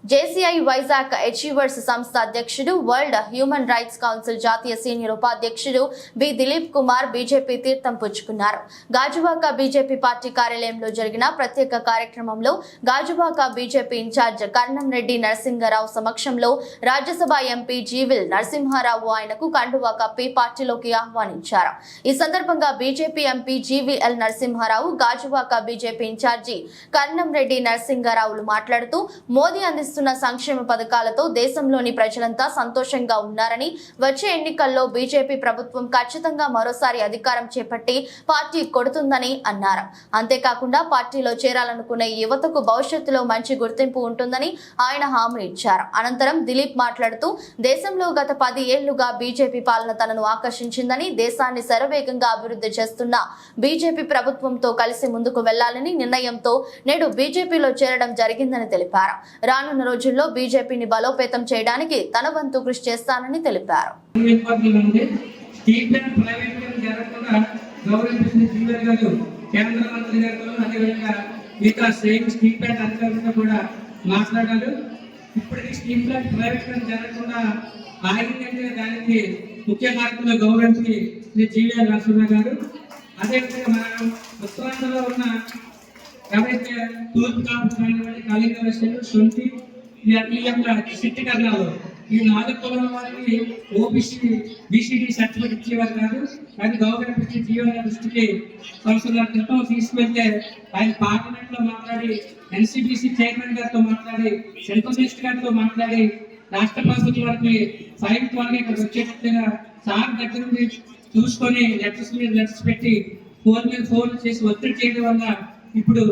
JCI Vizag achievers సంస్థ అధ్యక్షుడు, world human rights council జాతీయ సీనియర్ ఉపాధ్యక్షుడు బి దిలీప్ కుమార్ బీజేపీ తీర్థం పుచ్చుకున్నారు. గాజువాక బీజేపీ పార్టీ కార్యాలయంలో జరిగిన ప్రత్యేక కార్యక్రమంలో గాజువాక బీజేపీ ఇన్ఛార్జ్ కర్ణంరెడ్డి నరసింగరావు సమక్షంలో రాజ్యసభ ఎంపీ జీవిల్ నరసింహారావు ఆయనకు కండువా కప్పి పార్టీలోకి ఆహ్వానించారు. ఈ సందర్భంగా BJP MP GVL Narasimha Rao, Gajuwaka BJP in charge Karnam Reddy నరసింహారావులు మాట్లాడుతూ మోదీ అందిస్తున్న సంక్షేమ పథకాలతో దేశంలోని ప్రజలంతా సంతోషంగా ఉన్నారని, వచ్చే ఎన్నికల్లో బీజేపీ ప్రభుత్వం ఖచ్చితంగా మరోసారి అధికారం చేపట్టి పార్టీ కొడుతుందని అన్నారు. అంతేకాకుండా పార్టీలో చేరాలనుకునే యువతకు భవిష్యత్తులో మంచి గుర్తింపు ఉంటుందని ఆయన హామీ ఇచ్చారు. అనంతరం దిలీప్ మాట్లాడుతూ దేశంలో గత 10 ఏళ్లుగా బీజేపీ పాలన తనను ఆకర్షించిందని, దేశాన్ని శరవేగంగా అభివృద్ధి చేస్తున్న బీజేపీ ప్రభుత్వంతో కలిసి ముందుకు వెళ్లాలని నిర్ణయంతో నేడు బీజేపీలో చేరడం జరిగిందని తెలిపారు. రానున్న రోజుల్లో బీజేపీని బలోపేతం చేయడానికి తన వంతు కృషి చేస్తానని తెలిపారు. ముఖ్య కార్యక్రమంలో గౌరవించి శ్రీ జీవీఎల్ నరసింహ గారు, అదేవిధంగా మన ఉత్తరాంధ్రలో ఉన్న ఎవరైతే తూర్పు కానివ్వండి, కళింగ వెస్టర్న్, సొంతి ఈ యొక్క సిట్టి కర్ణాలు ఈ 4 కులాల వారికి ఓబీసీ బీసీడీ సర్టిఫికేట్ ఇచ్చేవారు కాదు. కానీ గవర్నమెంట్ జీవన దృష్టికి సంవత్సరాల క్రితం తీసుకువెళ్తే ఆయన పార్లమెంట్ లో మాట్లాడి, ఎన్సీబీసీ చైర్మన్ గారితో మాట్లాడి, సెంట్రల్ మినిస్టర్ గారితో మాట్లాడి, రాష్ట్ర ప్రభుత్వం వారికి ఫైల్ త్వరగా ఇక్కడ వచ్చేటట్టుగా సార్ దగ్గర నుండి చూసుకొని లెటర్స్ మీద లెటర్స్ పెట్టి ఫోన్ మీద ఫోన్ చేసి ఒత్తిడి చేయడం వల్ల ఇప్పుడు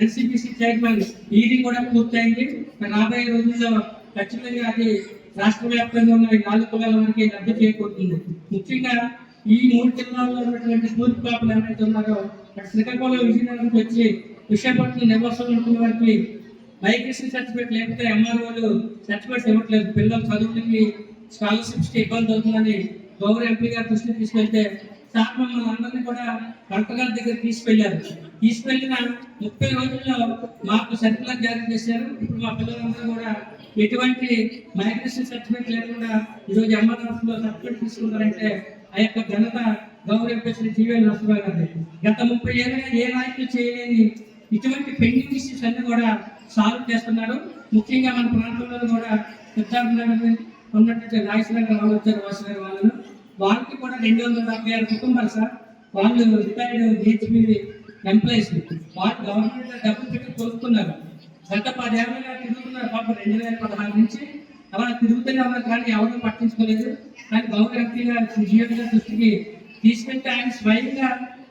ఎన్సీబీసీ చైర్మన్ ఈడీ కూడా పూర్తయింది. రాబోయే రోజుల్లో ఖచ్చితంగా అది రాష్ట్ర వ్యాప్తంగా ఉన్న 4 కులాల వారికి రద్దు చేయబోతుంది. ముఖ్యంగా ఈ 3 జిల్లాల్లో ఉన్నటువంటి తూర్పు కాపులు ఎవరైతే ఉన్నారో శ్రీకాకుళం, విజయనగరంకి వచ్చి విశాఖపట్నం నివాసంలో ఉన్న వారికి మైగ్రేషన్ సర్టిఫికేట్ లేకపోతే ఎంఆర్ఓలు సర్టిఫికేట్స్ ఇవ్వట్లేదు. పిల్లలు చదువులకి స్కాలర్షిప్స్ కి ఇబ్బంది అవుతుందని గౌరవ ఎంపీ గారు దృష్టికి తీసుకెళ్తే సార్ మమ్మల్ని అందరినీ కూడా కలెక్టర్ గారి దగ్గర తీసుకెళ్లిన 30 రోజుల్లో మాకు సర్టిఫికేట్ జారీ చేశారు. ఇప్పుడు మా పిల్లలందరూ కూడా ఎటువంటి మైగ్రేషన్ సర్టిఫికేట్ లేకుండా ఈరోజు ఎంఆర్ఎఫ్ లో సర్టిఫికేట్ తీసుకున్నారంటే ఆ యొక్క ఘనత గౌరవ ఎంపీ జీవీఎల్ నరసింహ గారి. గత 30 ఏళ్ళుగా ఏ నాయకులు చేయలేని ఇటువంటి పెండింగ్ ఇష్యూస్ అన్ని కూడా సాల్వ్ చేస్తున్నారు. ముఖ్యంగా మన ప్రాంతంలో కూడా ఉన్నటువంటి రాయసనగర్ వాళ్ళు వచ్చారు, వాసనగర్ వాళ్ళకి కూడా 246 కుటుంబాలు సార్. వాళ్ళు రిటైర్డ్ హెచ్పీ ఎంప్లాయీస్, వాళ్ళు గవర్నమెంట్ డబ్బులు పెట్టి కొనుక్కున్నారు. గత 10 ఏళ్ళుగా తిరుగుతున్నారు పాపం. 2016 నుంచి అలా తిరుగుతూనే ఉన్నారు, కానీ ఎవరు పట్టించుకోలేదు. కానీ గౌరవ ఎంపీ గారు జీవన్ గారి దృష్టికి తీసుకెళ్తే ఆయన స్వయంగా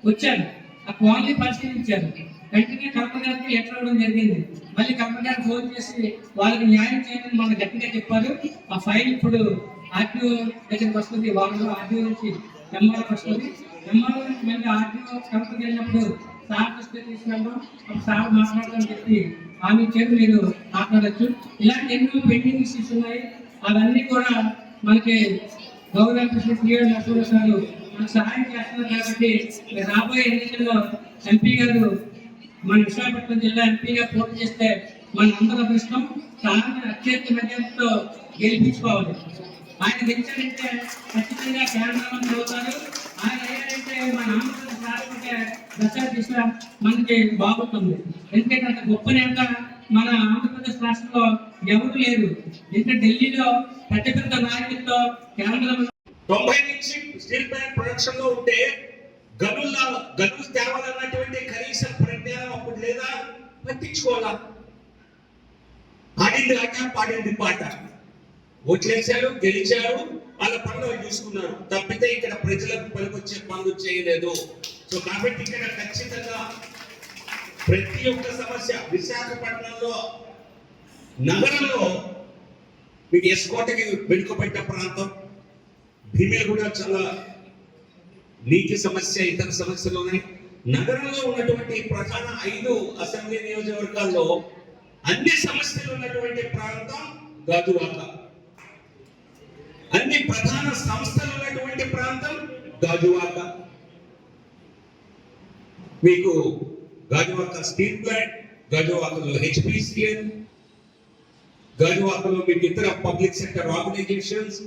వచ్చారు, ఆ కాలనీ పరిశీలించారు. వెంటనే కలెక్టర్ గారికి లెటర్ ఇవ్వడం జరిగింది. మళ్ళీ కలెక్టర్ గారు ఫోన్ చేసి వాళ్ళకి న్యాయం చేయమని మనం గట్టిగా చెప్పారు. ఆ ఫైల్ ఇప్పుడు ఆర్టీఓ దగ్గరికి వస్తుంది, వాళ్ళు ఆర్టీఓ నుంచి ఎంఆర్ఓ వస్తుంది. ఎంఆర్ఓ నుంచి మళ్ళీ ఆర్టీఓ కలెక్టర్కి వెళ్ళినప్పుడు సార్ దృష్టికి తీసుకున్నాము, అప్పుడు సార్ మాట్లాడాలని చెప్పి ఆమె చేతి మీరు మాట్లాడచ్చు. ఇలాంటి ఎన్నో పెండింగ్ ఇష్యూస్ ఉన్నాయి. అవన్నీ కూడా మనకి గౌరవ జీవీఎల్ నరసింహ గారు మనకు సహాయం చేస్తున్నారు. కాబట్టి రాబోయే ఎన్నికల్లో ఎంపీ గారు మన విశాఖపట్నం జిల్లా ఎంపీగా పోటీ చేస్తే మన అందరూ అదృష్టం. సార్ని అత్యంత మెజార్టీతో గెలిపించుకోవాలి. ఆయన గెలిచారంటే ఖచ్చితంగా కేంద్రమంత్రి అవుతారు. ఆయన ఏంటంటే మన ఆంధ్రప్రదేశ్ రాష్ట్రంటే దశ మనకి బాగుంటుంది. ఎందుకంటే అంత గొప్ప నేత మన ఆంధ్రప్రదేశ్ రాష్ట్రంలో ఎవరు లేరు. ఇంకా ఢిల్లీలో పెద్ద పెద్ద నాయకులతో కేంద్రం 90 నుంచి స్టీల్ ప్లాంట్ ప్రొడక్షన్ లో ఉంటే గనులు తేవాలన్నటువంటి కనీస ప్రజ్ఞానం అప్పుడు లేదా, పట్టించుకోవాలా. ఆడింది ఆట, పాడింది పాట. ఓట్లేశారు, గెలిచారు, వాళ్ళ పనులు చూసుకున్నారు. తప్పితే ఇక్కడ ప్రజలకు పనికొచ్చే పనులు చేయలేదు. సో కాబట్టి ఇక్కడ ఖచ్చితంగా ప్రతి ఒక్క సమస్య విశాఖపట్నంలో నగరంలో మీకు ఎస్కోటకి వెనుకబడ్డ ప్రాంతం, భీమిలు కూడా చాలా నీటి సమస్య, ఇతర సమస్యలు ఉన్నాయి. నగరంలో ఉన్నటువంటి ప్రధాన 5 అసెంబ్లీ నియోజకవర్గాల్లో అన్ని సమస్యలు ఉన్నటువంటి ప్రాంతం గాజువాక. అన్ని ప్రధాన సంస్థలు ఉన్నటువంటి ప్రాంతం గాజువాక. మీకు గాజువాక స్టీల్ ప్లాంట్, గాజువాకలో హెచ్పిసిఎల్, గాజువాకలో మీకు ఇతర public sector organisations,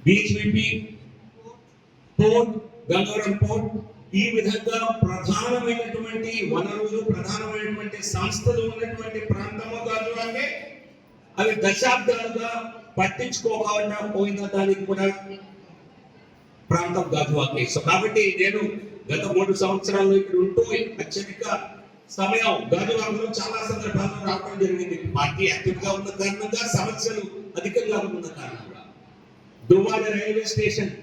BJP, port, Gangavaram port, ఈ విధంగా ప్రధానమైనటువంటి వనరులు, ప్రధానమైనటువంటి సంస్థలు ఉన్నటువంటి ప్రాంతము గాజువాకే. అవి దశాబ్దాలుగా పట్టించుకోకుండా పోయిన దానికి కూడా ప్రాంతం గాజువాకే. సో కాబట్టి నేను గత 3 సంవత్సరాలు ఇక్కడ ఉంటూ అత్యధిక సమయం గాజువాకలో చాలా సందర్భాల్లో రావడం జరిగింది. పార్టీ యాక్టివ్ గా ఉన్న కారణంగా, సమస్యలు అధికంగా ఉన్న కారణంగా. దువ్వాడ రైల్వే స్టేషన్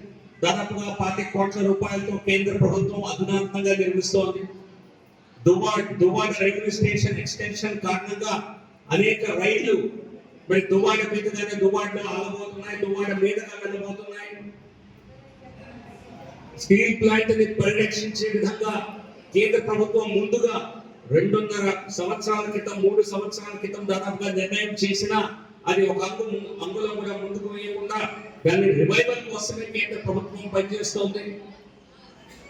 దాదాపుగా 25 కోట్ల రూపాయలతో కేంద్ర ప్రభుత్వం అధునాతనంగా నిర్మిస్తోంది. దువ్వాడ రైల్వే స్టేషన్ ఎక్స్టెన్షన్ కారణంగా అనేక రైళ్లు మరి దువ్వాడ మీదుగానే దువ్వాడలో ఆగబోతున్నాయి, దువ్వాడ మీదుగా వెళ్ళబోతున్నాయి. స్టీల్ ప్లాంట్ ని పరిరక్షించే విధంగా కేంద్ర ప్రభుత్వం ముందుగా 2.5 సంవత్సరాల క్రితం, 3 సంవత్సరాల క్రితం దాదాపుగా నిర్ణయం చేసినా అది ఒక అంగుళం కూడా ముందుకు వేయకుండా దాని రివైవల్ కోసమే కేంద్ర ప్రభుత్వం పనిచేస్తోంది.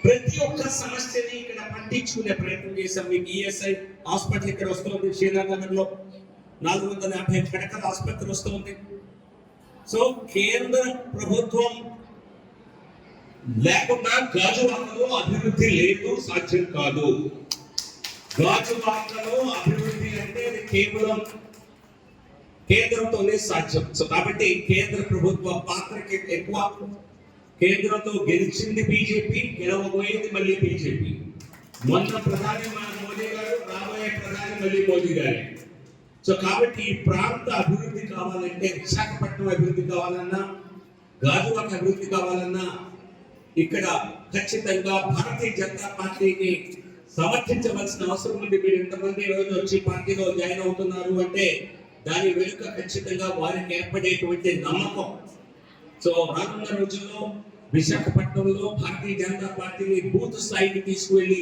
ప్రతి ఒక్క సమస్యని ఇక్కడ పట్టించుకునే ప్రయత్నం చేశాం. మీకు ఈఎస్ఐ హాస్పిటల్ ఇక్కడ వస్తుంది, శ్రీనగర్ లో 450 పడకల ఆసుపత్రి వస్తుంది. సో కేంద్ర ప్రభుత్వం లేకుండా గాజువాకలో అభివృద్ధి లేదు, సాధ్యం కాదు. గాజువాకలో అభివృద్ధి అంటే అది కేవలం కేంద్రంతోనే సాధ్యం. సో కాబట్టి కేంద్ర ప్రభుత్వ పాత్రకి ఎక్కువ. కేంద్రంలో గెలిచింది బీజేపీ, గెలవబోయేది మళ్ళీ బీజేపీ. మొన్న ప్రధాని మన మోదీ గారు, రాబోయే ప్రధాని మళ్ళీ మోదీ గారే. సో కాబట్టి ఈ ప్రాంత అభివృద్ధి కావాలంటే, విశాఖపట్నం అభివృద్ధి కావాలన్నా, గాజువాక అభివృద్ధి కావాలన్నా ఇక్కడ ఖచ్చితంగా భారతీయ జనతా పార్టీని సమర్థించవలసిన అవసరం ఉంది. మీరు ఇంతమంది రోజు వచ్చి పార్టీలో జాయిన్ అవుతున్నారు అంటే దాని వెనుక ఖచ్చితంగా వారికి ఏర్పడేటువంటి నమ్మకం. సో రానున్న రోజుల్లో విశాఖపట్నంలో భారతీయ జనతా పార్టీని బూత్ స్థాయికి తీసుకువెళ్లి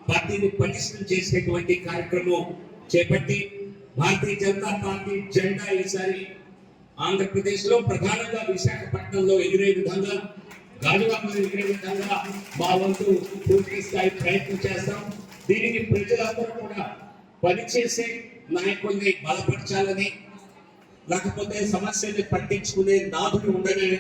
పార్టీని పటిష్టం చేసేటువంటి కార్యక్రమం చేపట్టి భారతీయ జనతా పార్టీ జెండా ఈసారి ఆంధ్రప్రదేశ్ లో ప్రధానంగా విశాఖపట్నంలో ఎగిరే విధంగా, గాజువాకలో ఎగిరే విధంగా మా వంతు పూర్తి స్థాయి ప్రయత్నం చేస్తాం. దీనికి ప్రజలందరూ కూడా పనిచేసే నాయకుల్ని బలపరచాలని, లేకపోతే సమస్యని పట్టించుకునే నాదుడు ఉండని